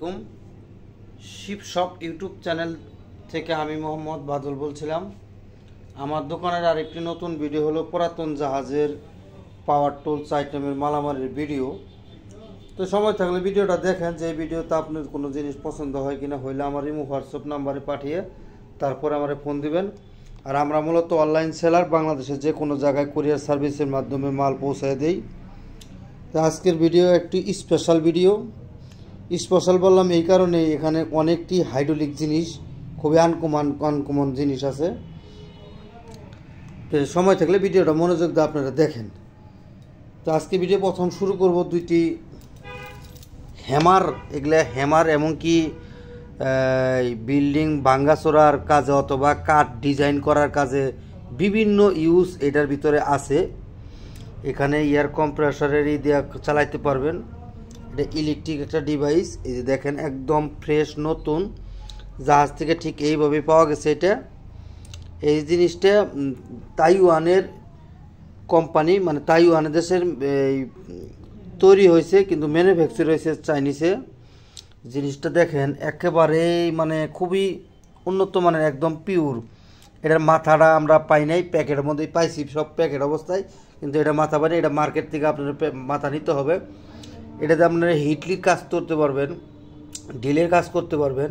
আলাইকুম। Sheep shop YouTube channel থেকে আমি মোহাম্মদ বাদল বলছিলাম। আমার দোকানের আরেকটি নতুন ভিডিও হলো পুরাতন জাহাজের পাওয়ার টুলস আইটেমের মালামালের ভিডিও। তো সময় থাকলে ভিডিওটা দেখেন, যে ভিডিওতে আপনার কোনো জিনিস পছন্দ হয় কিনা, হইলে আমার ইমো হোয়াটসঅ্যাপ নাম্বারে পাঠিয়ে তারপর আমারে ফোন দিবেন। আর আমরা মূলত অনলাইন সেলার, বাংলাদেশের যে কোনো জায়গায় কুরিয়ার সার্ভিসের মাধ্যমে মাল পৌঁছায় দেই। তো আজকের ভিডিও একটি স্পেশাল ভিডিও। স্পেশাল বললাম এই কারণে, এখানে অনেকটি হাইড্রোলিক জিনিস, খুবই আনকমন জিনিস আছে। সময় থাকলে ভিডিওটা মনোযোগ দিয়ে আপনারা দেখেন। তো আজকে ভিডিও প্রথম শুরু করব দুইটি হ্যামার। এগুলা হ্যামার এমনকি বিল্ডিং ভাঙ্গাচোরার কাজে অথবা কাঠ ডিজাইন করার কাজে বিভিন্ন ইউজ এটার ভিতরে আছে। এখানে এয়ার কম্প্রেসারেরই দেওয়া চালাইতে পারবেন। এটা ইলেকট্রিক একটা ডিভাইস। এই যে দেখেন, একদম ফ্রেশ নতুন, জাহাজ থেকে ঠিক এইভাবে পাওয়া গেছে। এটা এই জিনিসটা তাইওয়ানের কোম্পানি, মানে তাইওয়ান দেশের তৈরি হয়েছে, কিন্তু ম্যানুফ্যাকচার হয়েছে চাইনিজে। জিনিসটা দেখেন একেবারেই মানে খুবই উন্নত মানের, একদম পিওর। এটার মাথাটা আমরা পাই নাই, প্যাকেটের মধ্যেই পাইছি, সব প্যাকেট অবস্থায়, কিন্তু এটা মাথা পাই না। এটা মার্কেট থেকে আপনার মাথা নিতে হবে। এটাতে আপনারা হিটলির কাজ করতে পারবেন, ডিলের কাজ করতে পারবেন,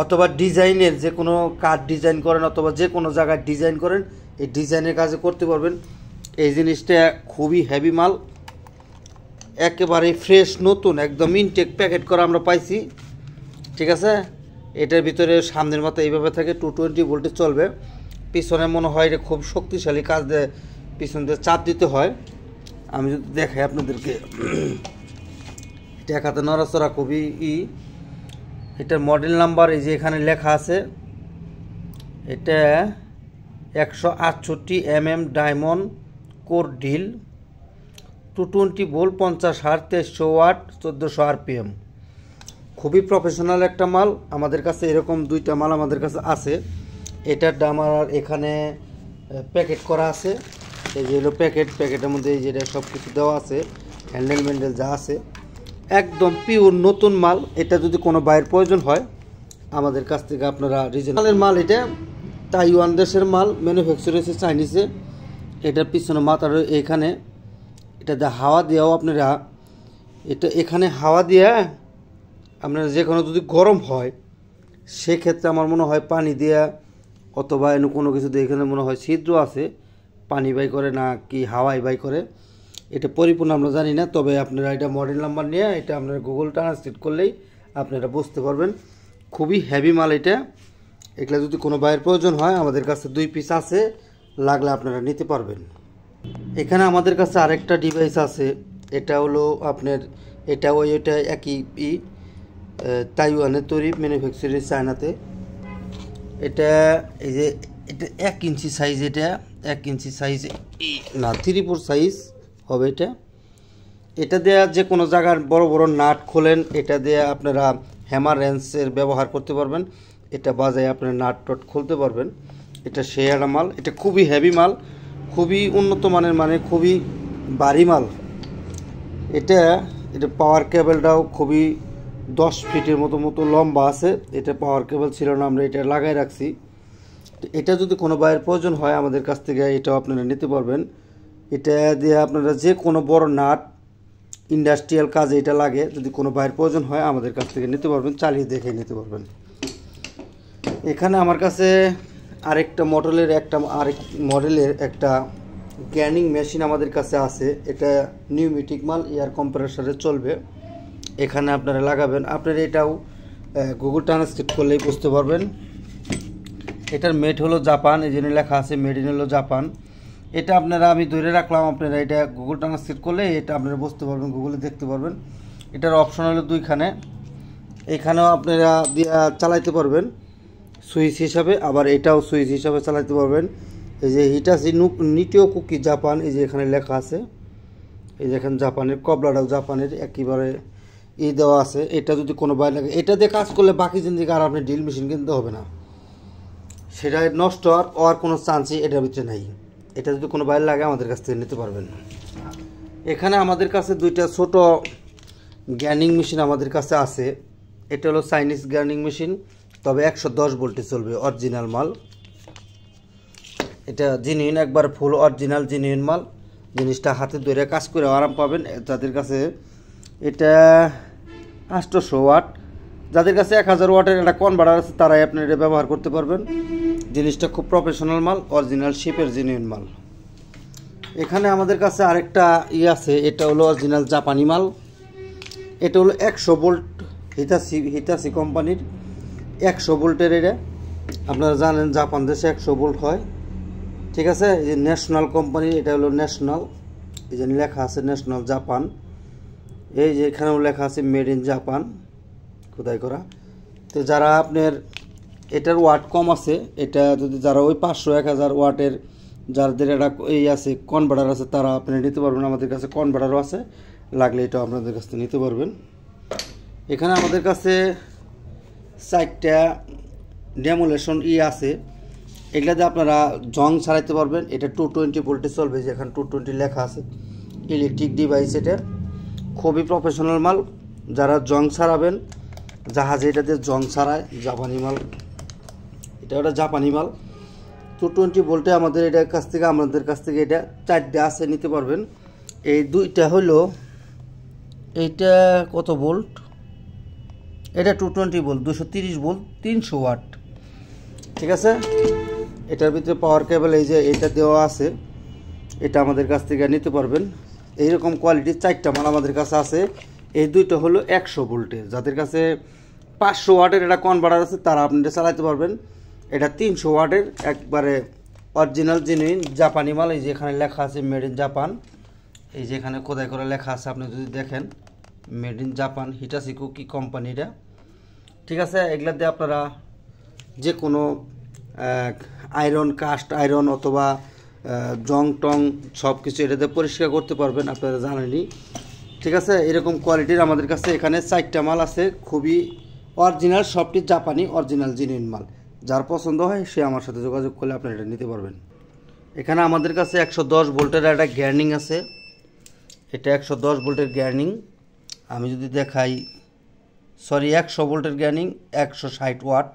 অথবা ডিজাইনের যে কোনো কাঠ ডিজাইন করেন অথবা যে কোনো জায়গায় ডিজাইন করেন, এই ডিজাইনের কাজে করতে পারবেন। এই জিনিসটা খুবই হেভি মাল, একেবারে ফ্রেশ নতুন, একদম ইনটেক প্যাকেট করা আমরা পাইছি। ঠিক আছে, এটার ভিতরে সামনের মাথা এইভাবে থাকে, 220 ভোল্টে চলবে। পিছনে মনে হয় এটা খুব শক্তিশালী কাজ দেয়, পিছন দিয়ে চাপ দিতে হয়। আমি যদি দেখাই আপনাদেরকে, এটা এক হাতে নড়াচড়া খুবই এটার মডেল নাম্বার এই যে এখানে লেখা আছে। এটা 168 mm diamond core drill, 220 volt, 50 hertz, 2300 watt, 1400 RPM। খুবই প্রফেশনাল একটা মাল। আমাদের কাছে এরকম দুইটা মাল আমাদের কাছে আছে। এটার দাম আর এখানে প্যাকেট করা আছে। এই যে হলো প্যাকেটের মধ্যে এই যেটা সব কিছু দেওয়া আছে, হ্যান্ডেল ম্যান্ডেল যা আছে, একদম পিওর নতুন মাল। এটা যদি কোনো বাইরের প্রয়োজন হয় আমাদের কাছ থেকে আপনারা রিজনেবলের মাল। এটা তাইওয়ান দেশের মাল, ম্যানুফ্যাকচার হয়েছে চাইনিজে। এটার পিছনে মাথার এখানে এটাতে হাওয়া দেওয়াও আপনারা, এটা এখানে হাওয়া দিয়ে আপনারা যে কোনো যদি গরম হয় সেক্ষেত্রে আমার মনে হয় পানি দেওয়া অথবা এনে কোনো কিছু দিয়ে, এখানে মনে হয় ছিদ্র আছে, পানি বাই করে না কি হাওয়াই বাই করে, এটা পরিপূর্ণ আমরা জানি না। তবে আপনারা এটা মডেল নাম্বার নিয়ে এটা আপনারা গুগল ট্রান্সলেট করলেই আপনারা বুঝতে পারবেন। খুবই হেভি মাল এটা। এগুলো যদি কোনো বাইরের প্রয়োজন হয় আমাদের কাছে 2 পিস আছে, লাগলে আপনারা নিতে পারবেন। এখানে আমাদের কাছে আরেকটা ডিভাইস আছে। এটা হলো আপনার, এটা ওইটা একই তাইওয়ানের তৈরি, ম্যানুফ্যাকচারের চায়নাতে। এটা এই যে এটা 1 ইঞ্চি সাইজ, এটা 1 ইঞ্চি সাইজ না, 3/4 সাইজ হবে এটা। এটা দেয়া যে কোনো জায়গার বড় বড় নাট খোলেন, এটা দিয়ে আপনারা হ্যামার রেঞ্চের ব্যবহার করতে পারবেন। এটা বাজায় আপনারা নাট টট খুলতে পারবেন। এটা শেয়ার মাল। এটা খুবই হেভি মাল, খুবই উন্নত মানের, মানে খুবই ভারী মাল। এটা পাওয়ার কেবলটাও খুবই 10 ফিটের মতো লম্বা আছে। এটা পাওয়ার কেবল ছিল না, আমরা এটা লাগাই রাখছি। এটা যদি কোনো বাইরের প্রয়োজন হয় আমাদের কাছ থেকে এটাও আপনারা নিতে পারবেন। এটা দিয়ে আপনারা যে কোনো বড় নাট, ইন্ডাস্ট্রিয়াল কাজে এটা লাগে, যদি কোনো বাইরের প্রয়োজন হয় আমাদের কাছ থেকে নিতে পারবেন, চালিয়ে দেখে নিতে পারবেন। এখানে আমার কাছে আরেক মডেলের একটা গ্যানিং মেশিন আমাদের কাছে আছে। এটা নিউমেটিক মাল, এয়ার কম্প্রেসারে চলবে। এখানে আপনারা লাগাবেন, আপনারা এটাও গুগল ট্রান্সলেট করলেই বুঝতে পারবেন। এটার মেড হলো জাপান, এই জন্য লেখা আছে মেড ইন হলো জাপান। এটা আপনারা আমি ধরে রাখলাম, আপনারা এটা গুগল ট্রান্সলেট করলে এটা আপনারা বুঝতে পারবেন, গুগলে দেখতে পারবেন। এটার অপশন হলো 2খানে। এখানেও আপনারা চালাইতে পারবেন সুইচ হিসাবে, আবার এটাও সুইচ হিসাবে চালাতে পারবেন। এই যে হিটাচি নিটিও কুকি জাপান, এই যে এখানে লেখা আছে। এই যে এখানে জাপানের কবলাটাও জাপানের, একেবারে দেওয়া আছে। এটা যদি কোনো বাইরে লাগে, এটা দিয়ে কাজ করলে বাকি জিনিস আর আপনি ড্রিল মেশিন কিনতে হবে না, সেটা নষ্ট হওয়ার কোনো চান্সই এটার ভিতরে নাই। এটা যদি কোনো বাইরে লাগে আমাদের কাছ থেকে নিতে পারবেন। এখানে আমাদের কাছে 2টা ছোট গ্যানিং মেশিন আমাদের কাছে আছে। এটা হলো চাইনিজ গ্রাইন্ডিং মেশিন, তবে 110 ভোল্টে চলবে, অরিজিনাল মাল। এটা জেনুইন, একবার ফুল অরিজিনাল জেনুইন মাল। জিনিসটা হাতে ধরে কাজ করে আরাম পাবেন। যাদের কাছে এটা 800 ওয়াট, যাদের কাছে 1000 ওয়াটের একটা কনভার্টার আছে তারাই আপনি এটা ব্যবহার করতে পারবেন। জিনিসটা খুব প্রফেশনাল মাল, অরিজিনাল শিপের জেনুইন মাল। এখানে আমাদের কাছে আরেকটা আছে, এটা হলো অরিজিনাল জাপানি মাল। এটা হলো 100 ভোল্ট, হিতাসি কোম্পানির 100 ভোল্টের। এটা আপনারা জানেন জাপান দেশে 100 ভোল্ট হয়, ঠিক আছে। এই যে ন্যাশনাল কোম্পানি, এটা হলো ন্যাশনাল, এই যে লেখা আছে ন্যাশনাল জাপান। এই যে এখানেও লেখা আছে মেড ইন জাপান, খোদাই করা। তো যারা আপনার এটার ওয়াট কম আছে, এটা যদি যারা ওই 500-1000 ওয়াটের যাদের এটা এই আছে কনভার্টার আছে, তারা আপনি নিতে পারবেন। আমাদের কাছে কনভার্টারও আছে, লাগলে এটা আপনাদের কাছ থেকে নিতে পারবেন। এখানে আমাদের কাছে 4টা ডেমোলেশন আছে, এগুলাতে আপনারা জং ছাড়াইতে পারবেন। এটা 220 ভোল্টে চলবে, যেখানে 220 লেখা আছে। ইলেকট্রিক ডিভাইস, এটা খুবই প্রফেশনাল মাল। যারা জং ছাড়াবেন, জাহাজে এটাতে জং ছাড়ায়, জাপানি মাল। এটা একটা জাপানি মাল, 220 ভোল্টে আমাদের আমাদের কাছ থেকে এটা 4টা আছে, নিতে পারবেন। এই 2টা হলো, এইটা কত ভোল্ট, এটা 220 ভোল্ট, 230 ভোল্ট, 300 ওয়াট, ঠিক আছে। এটার ভিতরে পাওয়ার কেবল এই যে এটা দেওয়া আছে, এটা আমাদের কাছ থেকে নিতে পারবেন। এইরকম কোয়ালিটির 4টা মাল আমাদের কাছে আছে। এই 2টা হলো 100 ভোল্টের। যাদের কাছে 500 ওয়াটের এটা কনভার্টার আছে, তারা আপনি এটা চালাতে পারবেন। এটা 300 ওয়াটের একবারে অরিজিনাল জেনুইন জাপানি মাল। এই যে এখানে লেখা আছে মেড ইন জাপান, এই যে এখানে খোদাই করে লেখা আছে, আপনি যদি দেখেন made in Japan, Hitachi Koki কোম্পানিটা, ঠিক আছে। এগুলা দিয়ে আপনারা যে কোনো আয়রন, কাস্ট আয়রন অথবা জং টং সব কিছু এটাতে পরিষ্কার করতে পারবেন, আপনারা জানেনই, ঠিক আছে। এরকম কোয়ালিটির আমাদের কাছে এখানে 4টা মাল আছে, খুবই অরিজিনাল, সবটি জাপানি অরিজিনাল জেনুইন মাল। যার পছন্দ হয় সে আমার সাথে যোগাযোগ করলে আপনারা এটা নিতে পারবেন। এখানে আমাদের কাছে 110 ভোল্টের একটা গ্রাইন্ডিং আছে, এটা 110 ভোল্টের গ্রাইন্ডিং। আমি যদি দেখাই, 100 ভোল্টের গ্রাইন্ডিং, 160 ওয়াট,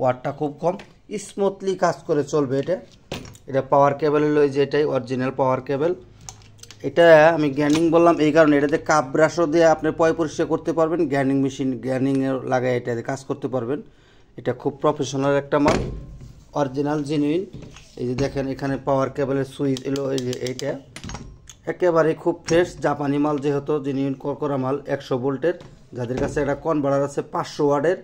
ওয়াটটা খুব কম, স্মুথলি কাজ করে চলবে। এটা পাওয়ার কেবল হলো যে এটাই অরিজিনাল পাওয়ার কেবল। এটা আমি গ্রাইন্ডিং বললাম এই কারণে, এটাতে কাপ ব্রাশও দিয়ে আপনি পয় পরিষ্কার করতে পারবেন, গ্রাইন্ডিং মেশিন গ্রাইন্ডিংয়ের লাগায় এটাতে কাজ করতে পারবেন। এটা খুব প্রফেশনাল একটা মাল, অরিজিনাল জেনুইন। এই যে দেখেন এখানে পাওয়ার কেবলের সুইচ এলো, এই যে এইটা একেবারে খুব ফ্রেশ জাপানি মাল, যেহেতু জেনুইন করা মাল, 100 ভোল্টের। যাদের কাছে এটা কনভার্টার আছে 500 ওয়াটের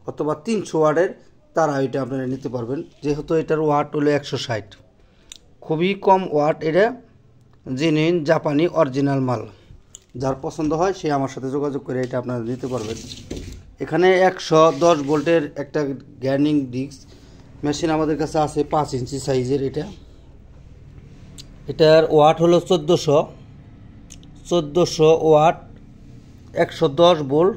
অথবা 300 ওয়াটের, তারা এটা আপনারা নিতে পারবেন। যেহেতু এটার ওয়াট হলো 160, খুবই কম ওয়াট। এটা জেনুইন জাপানি অরিজিনাল মাল। যার পছন্দ হয় সে আমার সাথে যোগাযোগ করে এটা আপনারা নিতে পারবেন। এখানে 110 ভোল্টের একটা গ্রাইন্ডিং ডিস্ক মেশিন আমাদের কাছে আছে, 5 ইঞ্চি সাইজের। এটার ওয়াট হলো 1400 ওয়াট, 110 ভোল্ট,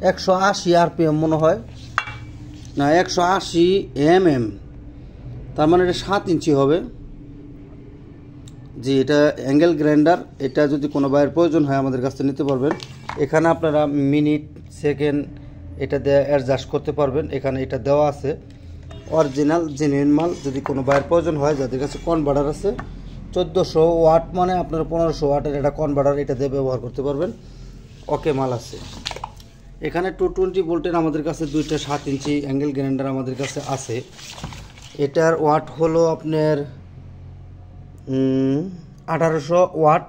180 আরপিএম মনে হয়, না 180 mm, তার মানে এটা 7 ইঞ্চি হবে। জি, এটা অ্যাঙ্গেল গ্রাইন্ডার। এটা যদি কোনো বাইরের প্রয়োজন হয় আমাদের কাছ থেকে নিতে পারবেন। এখানে আপনারা মিনিট, সেকেন্ড এটা দিয়ে অ্যাডজাস্ট করতে পারবেন। এখানে এটা দেওয়া আছে, অরিজিনাল জেনুইন মাল। যদি কোনো বাইরের প্রয়োজন হয়, যাদের কাছে কনভার্টার আছে 1400 ওয়াট, মানে আপনারা 1500 ওয়াটের এটা কনভার্টার, এটা দিয়ে ব্যবহার করতে পারবেন, ওকে মাল আছে। এখানে 220 ভোল্টের আমাদের কাছে 2টা 7 ইঞ্চি অ্যাঙ্গেল গ্রাইন্ডার আমাদের কাছে আছে। এটার ওয়াট হলো আপনার 1800 ওয়াট,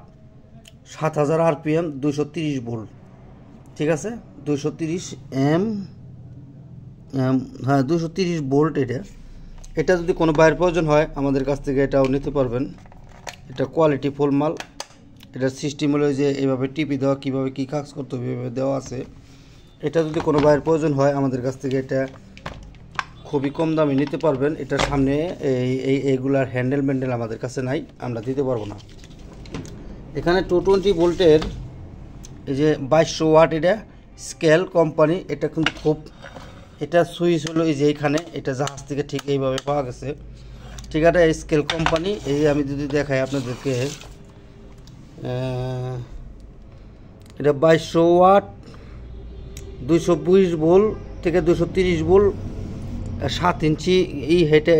7000 আরপিএম, 230 ভোল্ট, ঠিক আছে। 230 হ্যাঁ 230 ভোল্ট। এটা যদি কোনো বাইরের প্রয়োজন হয় আমাদের কাছ থেকে এটাও নিতে পারবেন। এটা কোয়ালিটি ফুল মাল। এটার সিস্টেম হলো যে এইভাবে টিপি দেওয়া, কীভাবে কী কাজ করতে হবে এভাবে দেওয়া আছে। এটা যদি কোনো বাইরের প্রয়োজন হয় আমাদের কাছ থেকে এটা খুবই কম দামে নিতে পারবেন। এটার সামনে এইগুলার হ্যান্ডেল আমাদের কাছে নাই, আমরা দিতে পারবো না। এখানে 220 ভোল্টের এই যে 2200 ওয়াট, এটা স্কেল কোম্পানি। এটা কিন্তু খুব, এটা সুইচ হলো এই যে এইখানে, এটা জাহাজ থেকে ঠিক এইভাবে পাওয়া গেছে, ঠিক আছে। Scale company. এই আমি যদি দেখাই আপনাদেরকে, এটা 2200 ওয়াট, 220 ভোল্ট থেকে 230 ভোল্ট, 7 ইঞ্চি এই হেটা।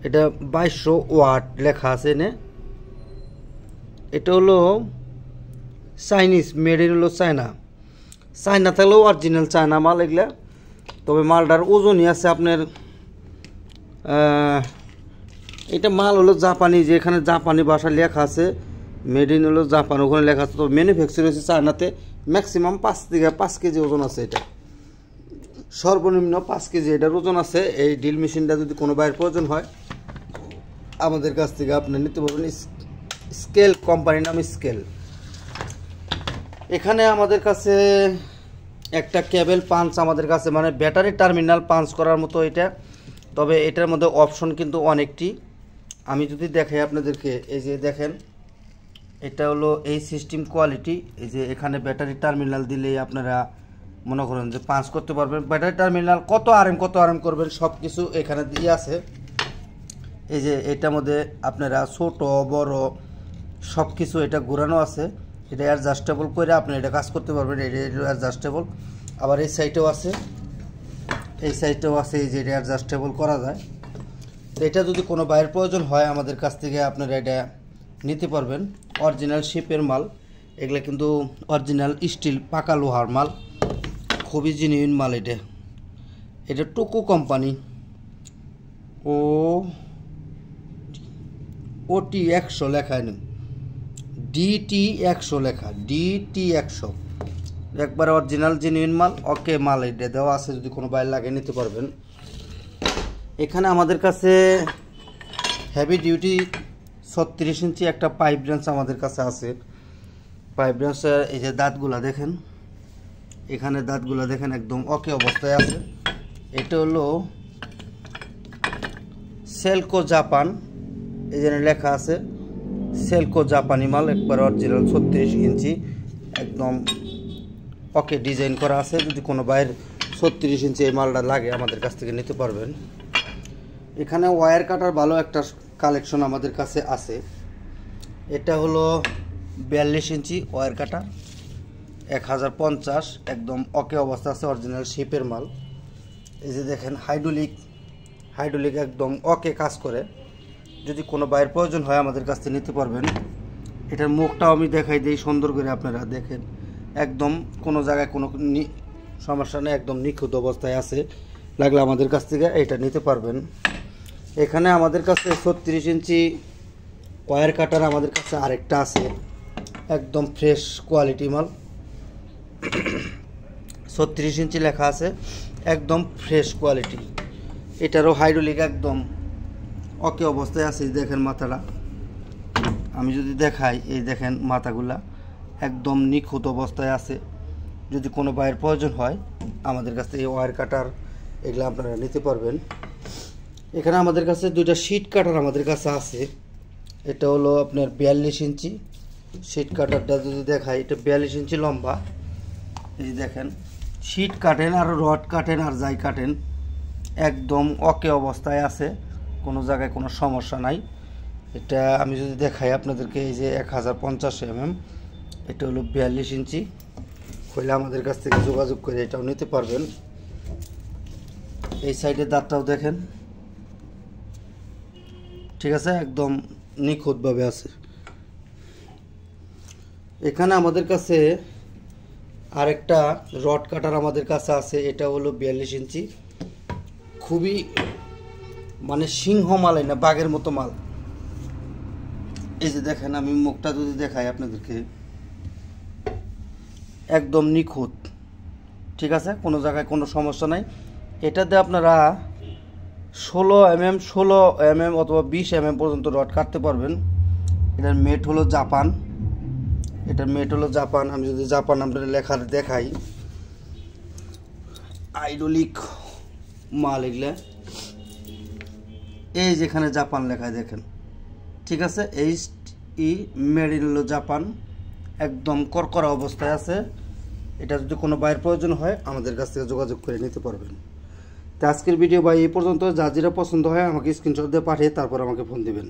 এটা 2200 ওয়াট লেখা আছে এনে। এটা হলো চাইনিজ, মেড ইন হলো চায়না। চায়না থাকলেও অরিজিনাল চায়না মাল এগুলা। তবে মালটার ওজনই আছে আপনার, এটা মাল হলো জাপানি, যে এখানে জাপানি ভাষা লেখা আছে, মেড ইন হলো জাপান, ওখানে লেখা আছে। তবে ম্যানুফ্যাকচার হয়েছে চায়নাতে। ম্যাক্সিমাম 5 কেজি ওজন আছে এটা, সর্বনিম্ন 5 কেজি এটার ওজন আছে। এই ড্রিল মেশিনটা যদি কোনো বাইরের প্রয়োজন হয় আমাদের কাছ থেকে আপনি নিতে পারবেন। স্কেল কোম্পানির নাম স্কেল। এখানে আমাদের কাছে একটা কেবল পাঞ্চ আমাদের কাছে, মানে ব্যাটারি টার্মিনাল পাঞ্চ করার মতো এটা। তবে এটার মধ্যে অপশন কিন্তু অনেকটি। আমি যদি দেখাই আপনাদেরকে, এই যে দেখেন, এটা হলো এই সিস্টেম কোয়ালিটি। এই যে এখানে ব্যাটারি টার্মিনাল দিলেই আপনারা মনে করেন যে পাঞ্চ করতে পারবেন। ব্যাটারি টার্মিনাল কত আরএম করবেন সব কিছু এখানে দিয়ে আছে। এই যে এটার মধ্যে আপনারা ছোট বড় সব কিছু এটা ঘোরানো আছে। এটা অ্যাডজাস্টেবল করে আপনি এটা কাজ করতে পারবেন। এটা অ্যাডজাস্টেবল। আবার এই সাইডেও আছে, এই সাইডেও আছে, এই যে এটা অ্যাডজাস্টেবল করা যায়। তো এটা যদি কোনো বাইরের প্রয়োজন হয় আমাদের কাছ থেকে আপনারা এটা নিতে পারবেন। অরিজিনাল শিপের মাল এগুলো, কিন্তু অরিজিনাল স্টিল পাকা লোহার মাল, খুবই জেনুইন মাল। এটা টোকো কোম্পানি, ওটি 100 লেখা নেই, DT 100 লেখা, DT 100 একবারে অরিজিনাল জেনুইন মাল। ওকে মাল এটা দেওয়া আছে, যদি কোনো বাইরে লাগে নিতে পারবেন। এখানে আমাদের কাছে হেভি ডিউটি 36 ইঞ্চি একটা পাইপ ব্রাঞ্চ আমাদের কাছে আছে। পাইপ ব্রাঞ্চের এই যে দাঁতগুলা দেখেন, এখানে দাঁতগুলা দেখেন একদম ওকে অবস্থায় আছে। এটা হলো সেলকো জাপান, এই জন্য লেখা আছে সেলকো জাপানি মাল, একবার অরিজিনাল 36 ইঞ্চি একদম ওকে ডিজাইন করা আছে। যদি কোনো বাইরের 36 ইঞ্চি এই মালটা লাগে আমাদের কাছ থেকে নিতে পারবেন। এখানে ওয়্যার কাটার ভালো একটা কালেকশন আমাদের কাছে আছে। এটা হলো 42 ইঞ্চি ওয়্যার কাটা, 1050 একদম ওকে অবস্থা আছে, অরিজিনাল শিপের মাল। এই যে দেখেন হাইড্রোলিক একদম ওকে কাজ করে। যদি কোনো বাইরের প্রয়োজন হয় আমাদের কাছ থেকে নিতে পারবেন। এটার মুখটাও আমি দেখাই দিই সুন্দর করে, আপনারা দেখেন একদম কোনো জায়গায় কোনো সমস্যা নেই, একদম নিখুঁত অবস্থায় আছে। লাগলে আমাদের কাছ থেকে এটা নিতে পারবেন। এখানে আমাদের কাছে 36 ইঞ্চি ওয়্যার কাটার আমাদের কাছে আরেকটা আছে, একদম ফ্রেশ কোয়ালিটি মাল। 36 ইঞ্চি লেখা আছে, একদম ফ্রেশ কোয়ালিটি। এটারও হাইড্রোলিক একদম ওকে অবস্থায় আছে। দেখেন মাথাটা আমি যদি দেখাই, এই দেখেন মাথাগুলা একদম নিখুঁত অবস্থায় আছে। যদি কোনো বাইরের প্রয়োজন হয় আমাদের কাছে এই ওয়্যার কাটার এগুলো আপনারা নিতে পারবেন। এখানে আমাদের কাছে দুইটা শিট কাটার আমাদের কাছে আছে। এটা হলো আপনার 42 ইঞ্চি শিট কাটারটা যদি দেখাই, এটা 42 ইঞ্চি লম্বা। এই যে দেখেন, শিট কাটেন আর রড কাটেন আর যাই কাটেন একদম ওকে অবস্থায় আছে, কোনো জায়গায় কোনো সমস্যা নাই। এটা আমি যদি দেখাই আপনাদেরকে, এই যে 1050 mm, এটা হলো 42 ইঞ্চি। হইলে আমাদের কাছ থেকে যোগাযোগ করে এটাও নিতে পারবেন। এই সাইডের দাঁতটাও দেখেন, ঠিক আছে, একদম নিখুঁতভাবে আছে। এখানে আমাদের কাছে আরেকটা রড কাটার আমাদের কাছে আছে, এটা হলো 42 ইঞ্চি, খুবই মানে সিংহ মাল, না বাঘের মতো মাল। এই যে দেখেন, আমি মুখটা যদি দেখাই আপনাদেরকে, একদম নিখুঁত, ঠিক আছে, কোনো জায়গায় কোনো সমস্যা নাই। এটাতে আপনারা 16 mm অথবা 20 mm পর্যন্ত রড কাটতে পারবেন। এটার মেট হলো জাপান, আমি যদি জাপান আপনাদের লেখা দেখাই, হাইড্রোলিক মাল এগুলা, এই যেখানে জাপান লেখায় দেখেন, ঠিক আছে, মেড ইন হলো জাপান, একদম করকরা অবস্থায় আছে। এটা যদি কোনো বাইরের প্রয়োজন হয় আমাদের কাছ থেকে যোগাযোগ করে নিতে পারবেন। তো আজকের ভিডিও ভাই এই পর্যন্ত। যা যেটা পছন্দ হয় আমাকে স্ক্রিনশট দিয়ে পাঠিয়ে তারপর আমাকে ফোন দিবেন।